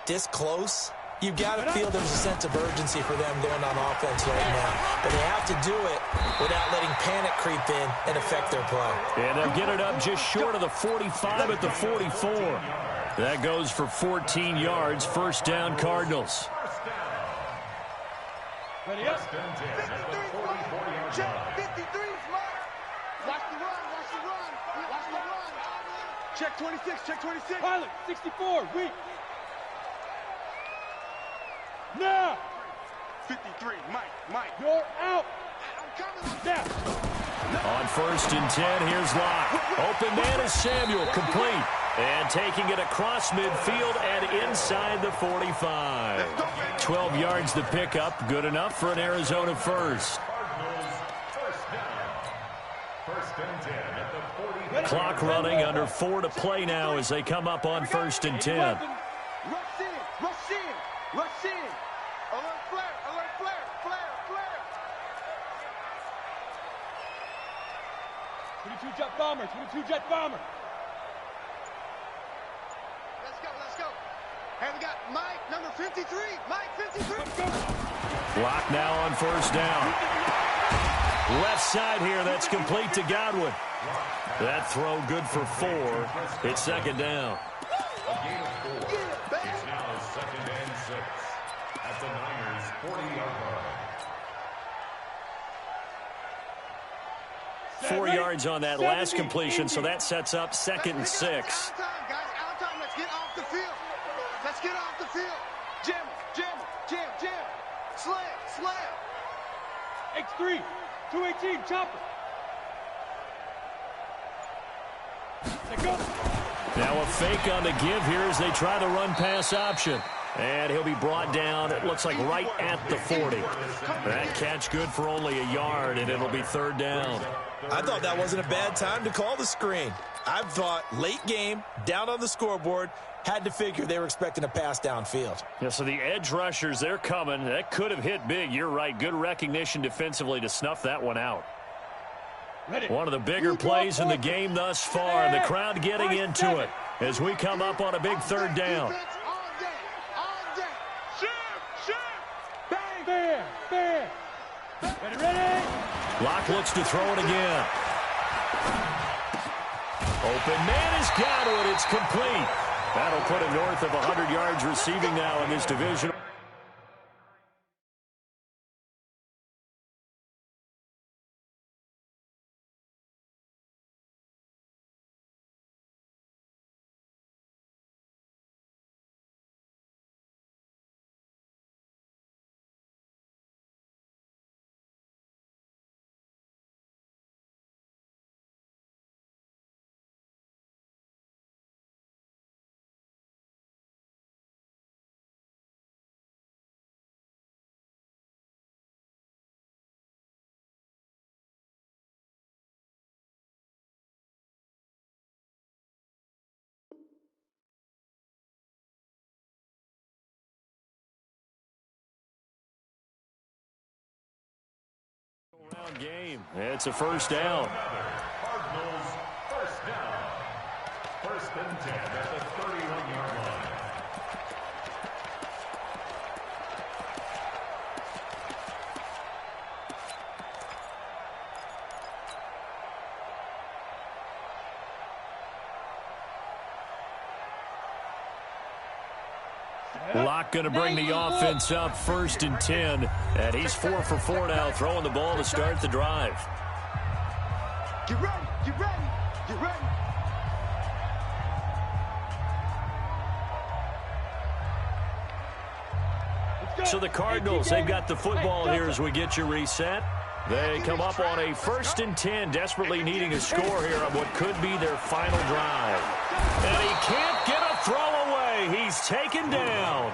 this close, you've got to feel there's a sense of urgency for them going on offense right now. But they have to do it without letting panic creep in and affect their play. And they'll get it up just short of the 45 at the 44. That goes for 14 yards. First down, Cardinals. Ready up. 53 check, 53 smart. Watch the run, watch the run, watch the run. Check 26, check 26. Pilot, 64, weak. Now. 53, Mike. You're out. I'm coming. Now. On first and 10, here's Locke. Open man is Samuel, complete. And taking it across midfield and inside the 45. 12 yards to pick up, good enough for an Arizona first. First and 10 at the 40. Clock running, under 4 to play now as they come up on first and 10. Rush in. Alert flare. 22 jet bomber. Let's go. Hey, we got Mike, number 53. Mike, 53. Lock now on first down. Left side here, that's complete to Godwin. That throw good for 4. It's second down. A gain of 4. It's now second and 6 at the Niners' 40-yard line. 4 yards on that last completion, so that sets up second and 6. Out of time, guys. Out of time. Let's get off the field. Jam. Slam. X3, 218, chopper. Let go. Now a fake on the give here as they try the run-pass option. And he'll be brought down, it looks like right at the 40. That catch good for only a yard, and it'll be third down. I thought that wasn't a bad time to call the screen. I thought late game, down on the scoreboard, had to figure they were expecting a pass downfield. Yeah, so the edge rushers, they're coming. That could have hit big. You're right. Good recognition defensively to snuff that one out. One of the bigger plays in the game thus far, and the crowd getting into it as we come up on a big third down. All day. Shoot. Bang. Ready. Locke looks to throw it again. Open man is Godwin. It's complete. That'll put him north of 100 yards receiving now in this division. game. It's a first down. Cardinals first down. First and 10 at the 31-yard line. Locke going to bring the offense up first and 10. And he's 4 for 4 now, throwing the ball to start the drive. Get ready, get ready, get ready. So the Cardinals, they've got the football here as we get you reset. They come up on a first and 10, desperately needing a score here on what could be their final drive. And he can't get a throw away. He's taken down.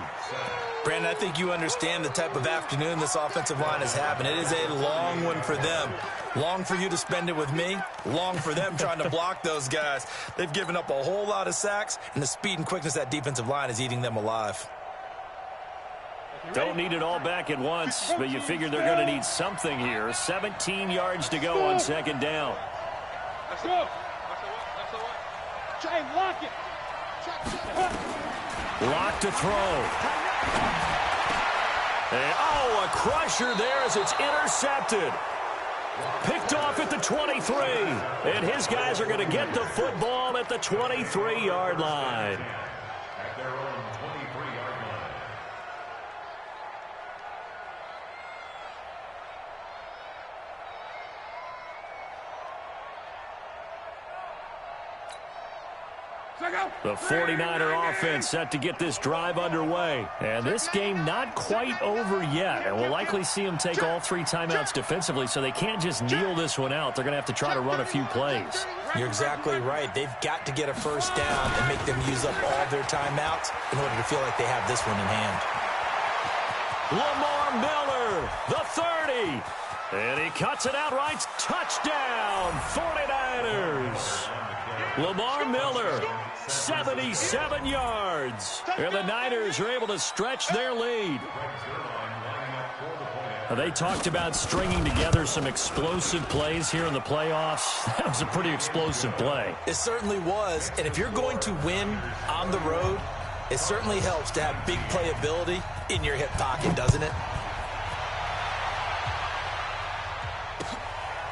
Brandon, I think you understand the type of afternoon this offensive line is having. It is a long one for them. Long for you to spend it with me. Long for them trying to block those guys. They've given up a whole lot of sacks, and the speed and quickness of that defensive line is eating them alive. Don't need it all back at once, but you figure they're going to need something here. 17 yards to go on second down. Let's go. Try and lock it. Locke to throw. And, a crusher there as it's intercepted. Picked off at the 23. And his guys are going to get the football at the 23-yard line. At their own 23-yard line. The 49er offense set to get this drive underway. And this game not quite over yet. And we'll likely see them take all 3 timeouts defensively, so they can't just kneel this one out. They're going to have to try to run a few plays. You're exactly right. They've got to get a first down and make them use up all their timeouts in order to feel like they have this one in hand. Lamar Miller, the 30. And he cuts it outright. Touchdown, 49ers. Lamar Miller, 77 yards. And the Niners are able to stretch their lead. They talked about stringing together some explosive plays here in the playoffs. That was a pretty explosive play. It certainly was. And if you're going to win on the road, it certainly helps to have big playability in your hip pocket, doesn't it?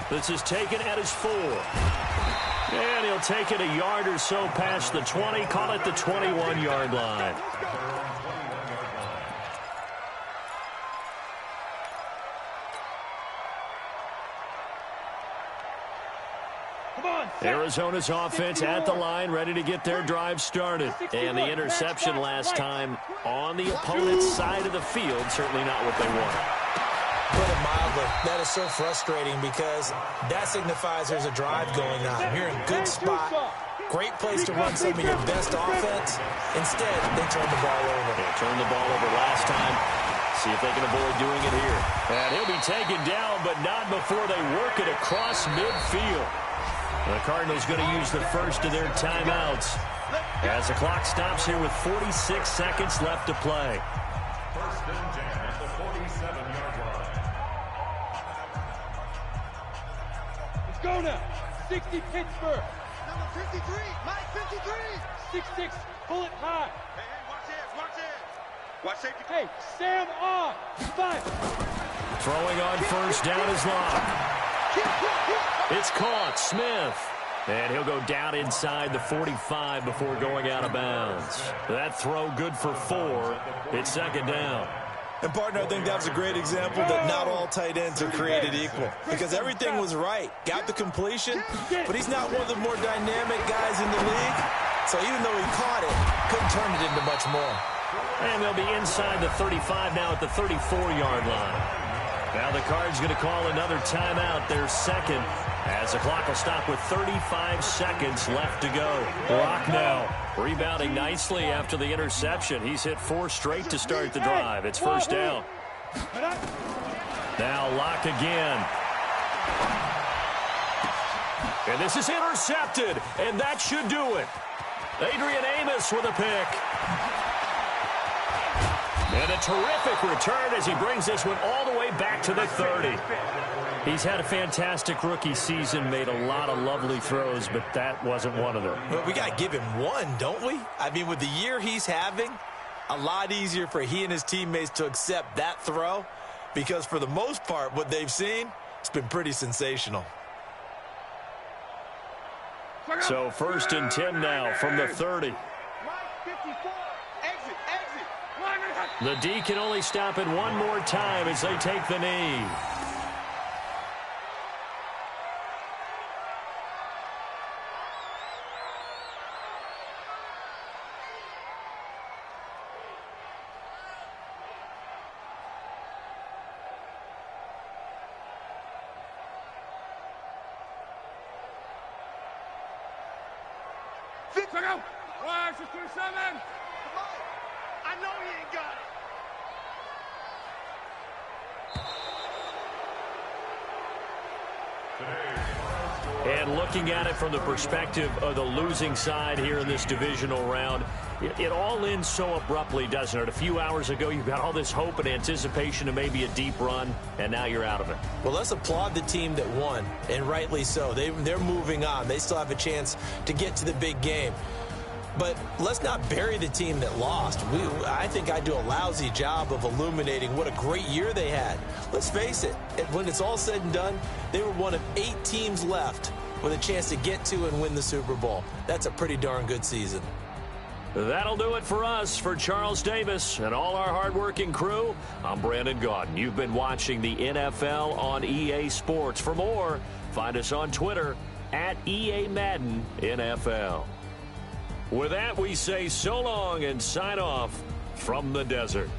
This is taken at his 4. And he'll take it a yard or so past the 20, call it the 21-yard line. Arizona's offense at the line, ready to get their drive started. And the interception last time on the opponent's side of the field, certainly not what they wanted. Put it mildly, that is so frustrating because that signifies there's a drive going on. You're in a good spot, great place to run some of your best offense. Instead, they turn the ball over. They turned the ball over last time. See if they can avoid doing it here. And he'll be taken down, but not before they work it across midfield. The Cardinals going to use the first of their timeouts as the clock stops here with 46 seconds left to play. First and 10 at the 47-yard line. Let's go now. 60 Pittsburgh. Number 53, Mike 53. 6-6, pull it high. Hey, watch this, watch this. Watch safety. Hey, Sam on. 5. Throwing on first down is Locke. It's caught, Smith. And he'll go down inside the 45 before going out of bounds. That throw good for 4. It's second down. And, partner, I think that was a great example that not all tight ends are created equal because everything was right. Got the completion, but he's not one of the more dynamic guys in the league. So even though he caught it, couldn't turn it into much more. And they'll be inside the 35 now at the 34-yard line. Now the Cards going to call another timeout, their second, as the clock will stop with 35 seconds left to go. Locke now rebounding nicely after the interception. He's hit 4 straight to start the drive. It's first down. Now Locke again. And this is intercepted, and that should do it. Adrian Amos with a pick. And a terrific return as he brings this one all the way back to the 30. He's had a fantastic rookie season, made a lot of lovely throws, but that wasn't one of them. Well, we got to give him one, don't we? I mean, with the year he's having, a lot easier for he and his teammates to accept that throw because for the most part, what they've seen, it's been pretty sensational. So 1st and 10 now from the 30. Mike 54. Exit, exit. The D can only stop it one more time as they take the knee. Watch, 27. I know he ain't got it. And looking at it from the perspective of the losing side here in this divisional round, it all ends so abruptly, doesn't it? A few hours ago, you got all this hope and anticipation of maybe a deep run, and now you're out of it. Well, let's applaud the team that won, and rightly so. They're moving on. They still have a chance to get to the big game. But let's not bury the team that lost. I think I do a lousy job of illuminating what a great year they had. Let's face it, when it's all said and done, they were one of 8 teams left with a chance to get to and win the Super Bowl. That's a pretty darn good season. That'll do it for us. For Charles Davis and all our hardworking crew, I'm Brandon Gaudin. You've been watching the NFL on EA Sports. For more, find us on Twitter at EA Madden NFL. With that, we say so long and sign off from the desert.